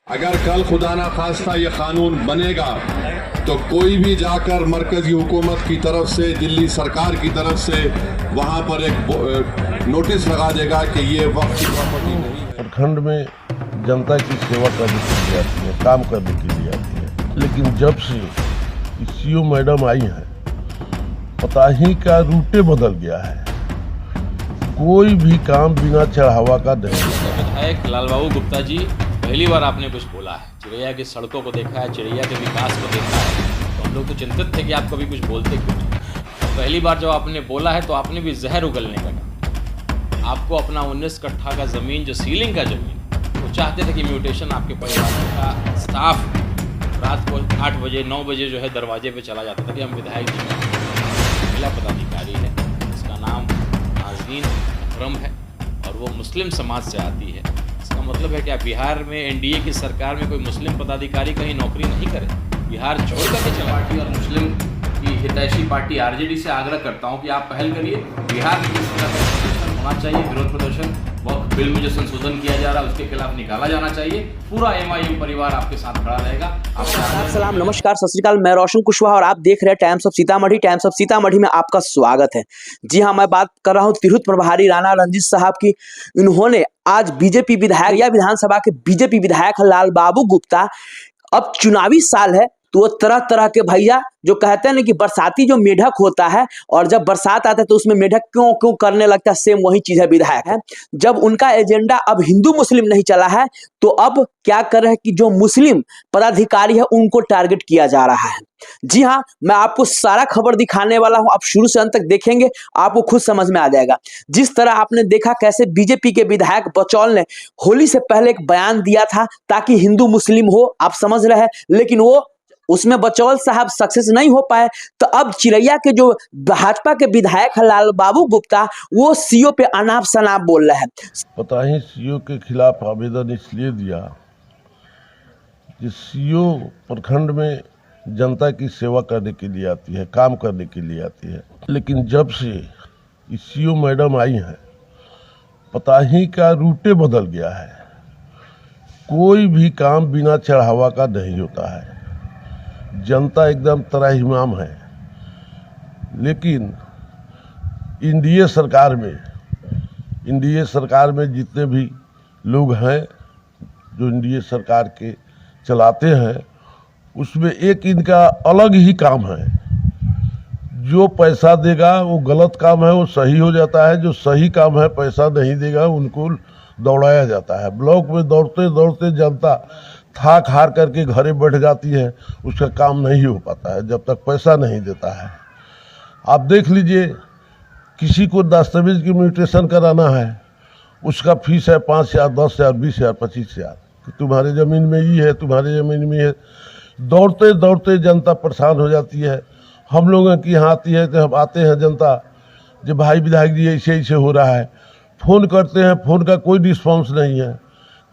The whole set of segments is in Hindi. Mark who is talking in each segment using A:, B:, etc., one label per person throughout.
A: अगर कल खुदा ना खास्ता ये कानून बनेगा तो कोई भी जाकर मरकजी हुकूमत की तरफ से, दिल्ली सरकार की तरफ से वहाँ पर एक नोटिस लगा देगा कि ये वक्त की प्रॉपर्टी नहीं है।
B: प्रखंड में जनता की सेवा करने के लिए आती है, काम करने के लिए आती है, लेकिन जब से सीओ मैडम आई हैं, पता ही क्या रूटे बदल गया है। कोई भी काम बिना चढ़ावा का नहीं।
C: विधायक लालबाबू गुप्ता जी, पहली बार आपने कुछ बोला है, चिड़ैया की सड़कों को देखा है, चिड़ैया के विकास को देखा है, तो हम लोग तो चिंतित थे कि आप कभी कुछ बोलते क्यों नहीं। पहली बार जब आपने बोला है तो आपने भी जहर उगलने का काम। आपको अपना 19 कट्ठा का ज़मीन, जो सीलिंग का ज़मीन, वो चाहते थे कि म्यूटेशन आपके परिवार का स्टाफ रात को 8 बजे 9 बजे जो है दरवाजे पे चला जाता था कि हम विधायक जी का महिला पदाधिकारी है, इसका नाम नाज़रीन अकरम है और वो मुस्लिम समाज से आती है। इसका मतलब है क्या बिहार में एनडीए की सरकार में कोई मुस्लिम पदाधिकारी कहीं नौकरी नहीं करे? बिहार छोड़ करके चला। पार्टी और मुस्लिम की हितैषी पार्टी आरजेडी से आग्रह करता हूं कि आप पहल करिए। बिहार में किस तरह का प्रदर्शन होना चाहिए, विरोध प्रदर्शन, वक्फ बिल में जो संशोधन किया जा रहा है उसके खिलाफ निकाला जाना चाहिए। पूरा एमआईएम परिवार आपके साथ खड़ा रहेगा।
D: सलाम, नमस्कार, सत श्री अकाल। मैं रोशन कुशवाहा और आप देख रहे हैं times of Sitamarhi. Times of Sitamarhi में आपका स्वागत है। जी हाँ, मैं बात कर रहा हूँ तिरहुत प्रभारी राणा रंजीत साहब की। इन्होंने आज बीजेपी विधायक या विधानसभा के बीजेपी विधायक लालबाबू गुप्ता, अब चुनावी साल है तो वो तरह तरह के भैया जो कहते हैं ना कि बरसाती जो मेढक होता है और जब बरसात आता है तो उसमें मेढक क्यों क्यों करने लगता है, सेम वही चीज है विधायक है। जब उनका एजेंडा अब हिंदू मुस्लिम नहीं चला है तो अब क्या कर रहे हैं कि जो मुस्लिम पदाधिकारी है उनको टारगेट किया जा रहा है। जी हाँ, मैं आपको सारा खबर दिखाने वाला हूं, आप शुरू से अंत तक देखेंगे, आपको खुद समझ में आ जाएगा। जिस तरह आपने देखा कैसे बीजेपी के विधायक बचौल ने होली से पहले एक बयान दिया था ताकि हिंदू मुस्लिम हो, आप समझ रहे हैं, लेकिन वो उसमें बचौल साहब सक्सेस नहीं हो पाए। तो अब चिरैया के जो भाजपा के विधायक है लालबाबू गुप्ता, वो सीओ पे अनाप शनाप बोल रहे हैं।
B: पता ही सीओ के खिलाफ आवेदन इसलिए दिया कि सीओ प्रखंड में जनता की सेवा करने के लिए आती है, काम करने के लिए आती है, लेकिन जब से सीओ मैडम आई हैं, पता ही क्या रूटे बदल गया है। कोई भी काम बिना चढ़ावा का नहीं होता है। जनता एकदम त्राहिमाम है। लेकिन एनडीए सरकार में जितने भी लोग हैं जो एनडीए सरकार के चलाते हैं, उसमें एक इनका अलग ही काम है। जो पैसा देगा वो गलत काम है वो सही हो जाता है, जो सही काम है पैसा नहीं देगा उनको दौड़ाया जाता है। ब्लॉक में दौड़ते दौड़ते जनता थाक हार करके घरे बैठ जाती है, उसका काम नहीं हो पाता है जब तक पैसा नहीं देता है। आप देख लीजिए, किसी को दस्तावेज की म्यूटेशन कराना है, उसका फीस है 5,000, 10,000, 20,000, 25,000 कि तुम्हारे ज़मीन में ये है, तुम्हारे ज़मीन में है। दौड़ते दौड़ते जनता परेशान हो जाती है। हम लोगों की यहाँ आती है तो हम आते हैं जनता, जो भाई विधायक जी ऐसे ऐसे हो रहा है, फ़ोन करते हैं, फ़ोन का कोई रिस्पॉन्स नहीं है,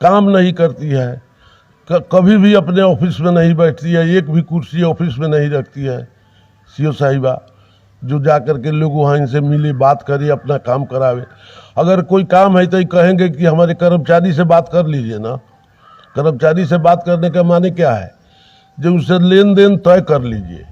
B: काम नहीं करती है, कभी भी अपने ऑफिस में नहीं बैठती है, एक भी कुर्सी ऑफिस में नहीं रखती है सीओ साहिबा, जो जा कर के लोग वहाँ इनसे मिले, बात करे, अपना काम करावे। अगर कोई काम है तो ये कहेंगे कि हमारे कर्मचारी से बात कर लीजिए ना। कर्मचारी से बात करने का माने क्या है, जो उससे लेन देन तय कर लीजिए,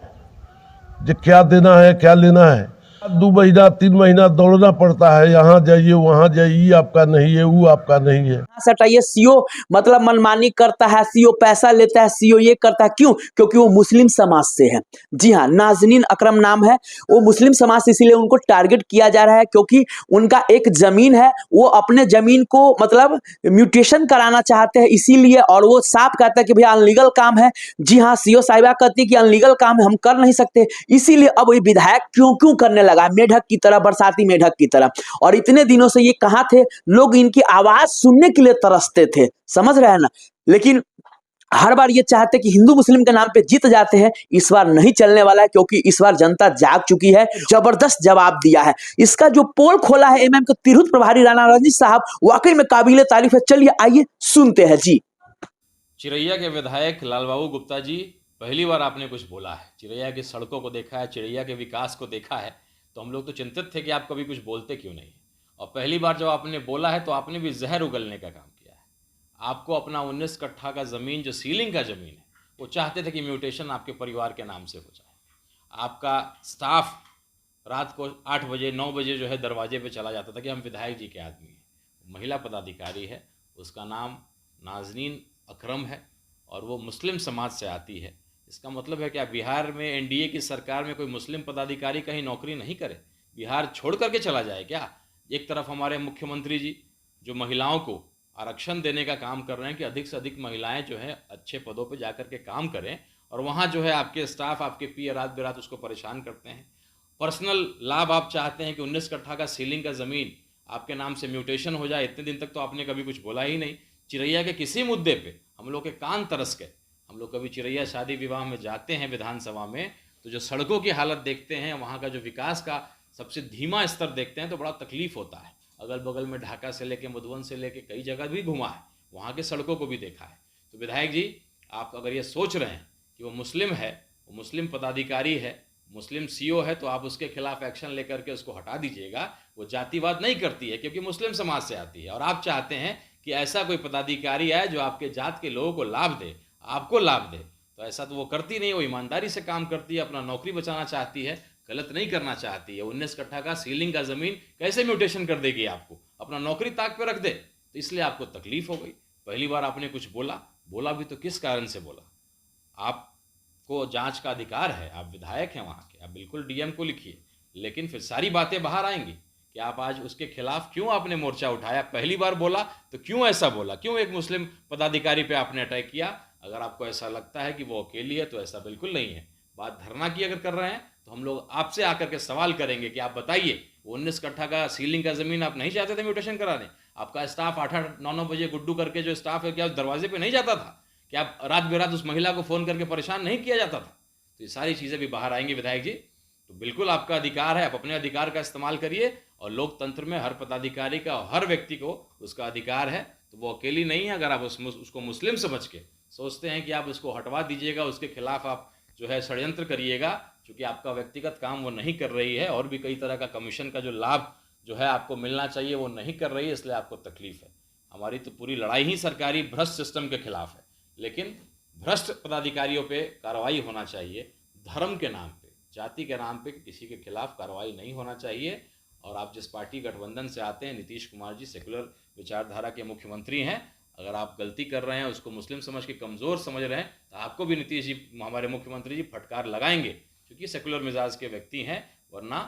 B: जो क्या देना है क्या लेना है। 2 महीना 3 महीना दौड़ना पड़ता है, यहाँ जाइए वहाँ जाइए, ये आपका नहीं है वो आपका नहीं है।
D: सटाइए, सीओ मतलब मनमानी करता है, सीओ पैसा लेता है, सीओ ये करता है, क्यों? क्योंकि वो मुस्लिम समाज से है। जी हाँ, नाज़रीन अकरम नाम है, वो मुस्लिम समाज से, इसीलिए उनको टारगेट किया जा रहा है क्योंकि उनका एक जमीन है, वो अपने जमीन को मतलब म्यूटेशन कराना चाहते हैं इसीलिए, और वो साफ कहता है कि भैया अनलीगल काम है। जी हाँ, सीओ साहिबा कहती है कि अनलीगल काम है, हम कर नहीं सकते, इसीलिए अब ये विधायक क्यों क्यों करने लगा, मेढक की तरह, बरसाती मेढक की तरह। और इतने दिनों से ये कहाँ थे, लोग इनकी आवाज सुनने के लिए तरसते थे, समझ रहे हैं ना। लेकिन हर बार ये चाहते कि हिंदू मुस्लिम के नाम पे जीत जाते हैं, इस बार नहीं चलने वाला है क्योंकि इस बार जनता जाग चुकी है, जबरदस्त जवाब दिया है। इसका जो पोल खोला है एमएम के तिरहुत प्रभारी राणा रंजीत साहब, वाकई में काबिले तारीफ है। चलिए आइए सुनते हैं। जी,
C: चिरैया के विधायक लालबाबू गुप्ता जी, पहली बार आपने कुछ बोला है, चिरैया की सड़कों को देखा है, चिरैया के विकास को देखा है, तो हम लोग तो चिंतित थे कि आप कभी कुछ बोलते क्यों नहीं। और पहली बार जब आपने बोला है तो आपने भी जहर उगलने का काम किया है। आपको अपना 19 कट्ठा का ज़मीन, जो सीलिंग का ज़मीन है, वो चाहते थे कि म्यूटेशन आपके परिवार के नाम से हो जाए। आपका स्टाफ रात को 8 बजे 9 बजे जो है दरवाजे पे चला जाता था कि हम विधायक जी के आदमी हैं। महिला पदाधिकारी है, उसका नाम नाजनीन अकरम है और वो मुस्लिम समाज से आती है। इसका मतलब है कि आप बिहार में एनडीए की सरकार में कोई मुस्लिम पदाधिकारी कहीं नौकरी नहीं करे, बिहार छोड़ करके चला जाए क्या? एक तरफ हमारे मुख्यमंत्री जी जो महिलाओं को आरक्षण देने का काम कर रहे हैं कि अधिक से अधिक महिलाएं जो है अच्छे पदों पे जाकर के काम करें, और वहाँ जो है आपके स्टाफ, आपके पीए रात बेरात उसको परेशान करते हैं। पर्सनल लाभ आप चाहते हैं कि 19 कट्ठा का सीलिंग का ज़मीन आपके नाम से म्यूटेशन हो जाए। इतने दिन तक तो आपने कभी कुछ बोला ही नहीं। चिरैया के किसी मुद्दे पे हम लोग के कान तरस गए। हम लोग कभी चिरैया शादी विवाह में जाते हैं विधानसभा में, तो जो सड़कों की हालत देखते हैं, वहाँ का जो विकास का सबसे धीमा स्तर देखते हैं, तो बड़ा तकलीफ होता है। अगल बगल में ढाका से लेके मधुबन से लेके कई जगह भी घुमा है, वहाँ के सड़कों को भी देखा है। तो विधायक जी, आप अगर ये सोच रहे हैं कि वो मुस्लिम है, वो मुस्लिम पदाधिकारी है, मुस्लिम सीओ है, तो आप उसके खिलाफ एक्शन लेकर के उसको हटा दीजिएगा। वो जातिवाद नहीं करती है क्योंकि मुस्लिम समाज से आती है, और आप चाहते हैं कि ऐसा कोई पदाधिकारी है जो आपके जात के लोगों को लाभ दे, आपको लाभ दे। तो ऐसा तो वो करती नहीं, वो ईमानदारी से काम करती है, अपना नौकरी बचाना चाहती है, गलत नहीं करना चाहती है। 19 कट्ठा का सीलिंग का ज़मीन कैसे म्यूटेशन कर देगी आपको? अपना नौकरी ताक पे रख दे। तो इसलिए आपको तकलीफ हो गई। पहली बार आपने कुछ बोला भी तो किस कारण से बोला? आपको जांच का अधिकार है, आप विधायक हैं वहाँ के, आप बिल्कुल डीएम को लिखिए, लेकिन फिर सारी बातें बाहर आएंगी कि आप आज उसके खिलाफ क्यों आपने मोर्चा उठाया। पहली बार बोला तो क्यों ऐसा बोला, क्यों एक मुस्लिम पदाधिकारी पे आपने अटैक किया? अगर आपको ऐसा लगता है कि वो अकेली है तो ऐसा बिल्कुल नहीं है। बात धरना की अगर कर रहे हैं तो हम लोग आपसे आकर के सवाल करेंगे कि आप बताइए, 19 कट्ठा का सीलिंग का ज़मीन आप नहीं चाहते थे म्यूटेशन कराने? आपका स्टाफ 8-8 9-9 बजे गुड्डू करके जो स्टाफ है, क्या उस दरवाजे पे नहीं जाता था? क्या आप रात बेरात उस महिला को फ़ोन करके परेशान नहीं किया जाता था? तो ये सारी चीज़ें भी बाहर आएंगी विधायक जी। तो बिल्कुल आपका अधिकार है, आप अपने अधिकार का इस्तेमाल करिए, और लोकतंत्र में हर पदाधिकारी का, हर व्यक्ति को उसका अधिकार है। तो वो अकेली नहीं है। अगर आप उसको मुस्लिम समझ के सोचते हैं कि आप उसको हटवा दीजिएगा, उसके खिलाफ आप जो है षड्यंत्र करिएगा, क्योंकि आपका व्यक्तिगत काम वो नहीं कर रही है, और भी कई तरह का कमीशन का जो लाभ जो है आपको मिलना चाहिए वो नहीं कर रही है, इसलिए आपको तकलीफ है। हमारी तो पूरी लड़ाई ही सरकारी भ्रष्ट सिस्टम के खिलाफ है, लेकिन भ्रष्ट पदाधिकारियों पे कार्रवाई होना चाहिए। धर्म के नाम पे, जाति के नाम पे किसी के खिलाफ कार्रवाई नहीं होना चाहिए। और आप जिस पार्टी गठबंधन से आते हैं, नीतीश कुमार जी सेकुलर विचारधारा के मुख्यमंत्री हैं। अगर आप गलती कर रहे हैं, उसको मुस्लिम समझ के कमज़ोर समझ रहे हैं, तो आपको भी नीतीश जी, हमारे मुख्यमंत्री जी, फटकार लगाएंगे, क्योंकि सेकुलर मिजाज के व्यक्ति हैं। वरना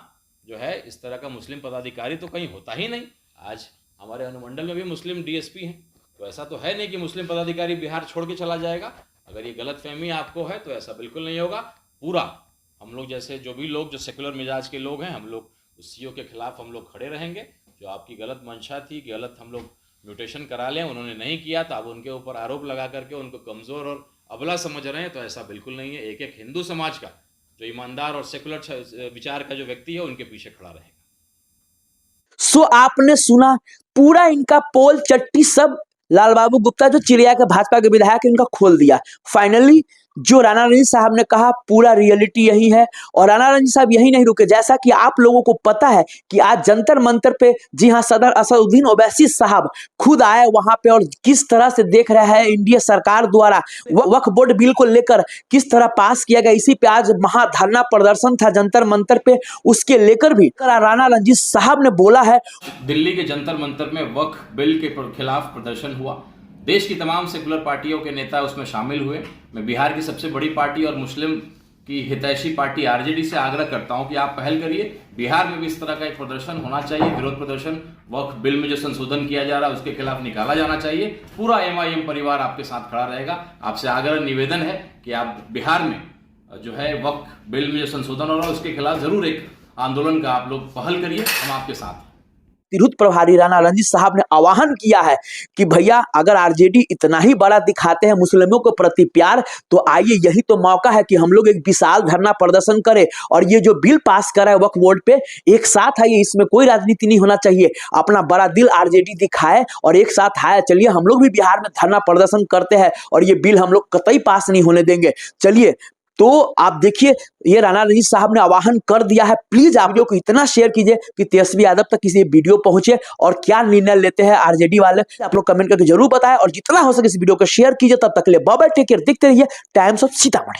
C: जो है इस तरह का मुस्लिम पदाधिकारी तो कहीं होता ही नहीं। आज हमारे अनुमंडल में भी मुस्लिम डीएसपी हैं, तो ऐसा तो है नहीं कि मुस्लिम पदाधिकारी बिहार छोड़ के चला जाएगा। अगर ये गलतफहमी आपको है तो ऐसा बिल्कुल नहीं होगा। पूरा हम लोग जैसे जो भी लोग जो सेकुलर मिजाज के लोग हैं, हम लोग उस सीओ के खिलाफ हम लोग खड़े रहेंगे। जो आपकी गलत मंशा थी, गलत हम लोग म्यूटेशन करा लें, उन्होंने नहीं किया, तो आप उनके ऊपर आरोप लगा करके उनको कमज़ोर और अबला समझ रहे हैं, तो ऐसा बिल्कुल नहीं है। एक एक हिंदू समाज का जो ईमानदार और सेकुलर विचार का जो व्यक्ति है, उनके पीछे खड़ा रहेगा।
D: सो आपने सुना पूरा इनका पोल चट्टी सब लाल बाबू गुप्ता जो चिड़िया के भाजपा के विधायक इनका खोल दिया। फाइनली जो राणा रंजीत साहब ने कहा पूरा रियलिटी यही है। और राणा रंजीत साहब यही नहीं रुके, जैसा कि आप लोगों को पता है कि आज जंतर मंतर पे, जी हां, सदर असदुद्दीन ओवैसी साहब खुद आए वहां पे, और किस तरह से देख रहे हैं इंडिया सरकार द्वारा वक्फ बोर्ड बिल को लेकर किस तरह पास किया गया। इसी पे आज महाधरना प्रदर्शन था जंतर मंतर पे, उसके लेकर भी राणा रंजीत साहब ने बोला है।
C: दिल्ली के जंतर मंतर में वक्फ बिल के खिलाफ प्रदर्शन हुआ। देश की तमाम सेकुलर पार्टियों के नेता उसमें शामिल हुए। मैं बिहार की सबसे बड़ी पार्टी और मुस्लिम की हितैषी पार्टी आरजेडी से आग्रह करता हूं कि आप पहल करिए। बिहार में भी इस तरह का एक प्रदर्शन होना चाहिए, विरोध प्रदर्शन। वक्फ बिल में जो संशोधन किया जा रहा है उसके खिलाफ निकाला जाना चाहिए। पूरा एमआईएम परिवार आपके साथ खड़ा रहेगा। आपसे आग्रह निवेदन है कि आप बिहार में जो है वक्फ बिल में जो संशोधन हो रहा है उसके खिलाफ जरूर एक आंदोलन का आप लोग पहल करिए, हम आपके साथ हैं।
D: तिरहुत प्रभारी राणा रंजीत साहब ने आह्वान किया है कि भैया अगर आरजेडी इतना ही बड़ा दिखाते हैं मुस्लिमों के प्रति प्यार, तो आइए यही तो मौका है कि हम लोग एक विशाल धरना प्रदर्शन करें और ये जो बिल पास करा है वक्फ बोर्ड पे, एक साथ आइए। इसमें कोई राजनीति नहीं होना चाहिए। अपना बड़ा दिल आरजेडी दिखाए और एक साथ आए। चलिए हम लोग भी बिहार में धरना प्रदर्शन करते हैं और ये बिल हम लोग कतई पास नहीं होने देंगे। चलिए तो आप देखिए ये राणा रणजीत साहब ने आह्वान कर दिया है, प्लीज आप वीडियो को इतना शेयर कीजिए कि तेजस्वी यादव तक किसी वीडियो पहुंचे और क्या निर्णय लेते हैं आरजेडी वाले आप लोग कमेंट करके जरूर बताएं और जितना हो सके इस वीडियो को शेयर कीजिए। तब तक के लिए बाय बाय, टेक केयर, देखते रहिए टाइम्स ऑफ सीतामढ़ी।